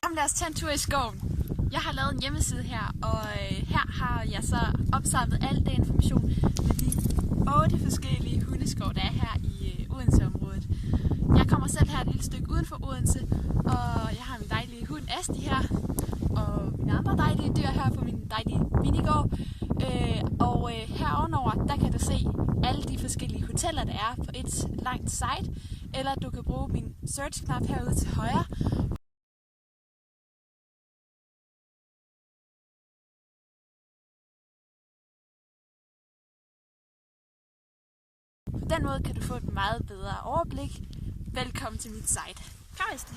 Kom, lad os tage en tur i skoven. Jeg har lavet en hjemmeside her, og her har jeg så opsamlet al den information med de 8 forskellige hundeskov, der er her i Odense-området. Jeg kommer selv her et lille stykke uden for Odense, og jeg har min dejlige hund Asti her, og mine andre dejlige dyr her på min dejlige minigård. Og her ovenover, der kan du se alle de forskellige hoteller, der er på et langt site, eller du kan bruge min search-knap herude til højre. På den måde kan du få et meget bedre overblik. Velkommen til mit site. Kom, Asti.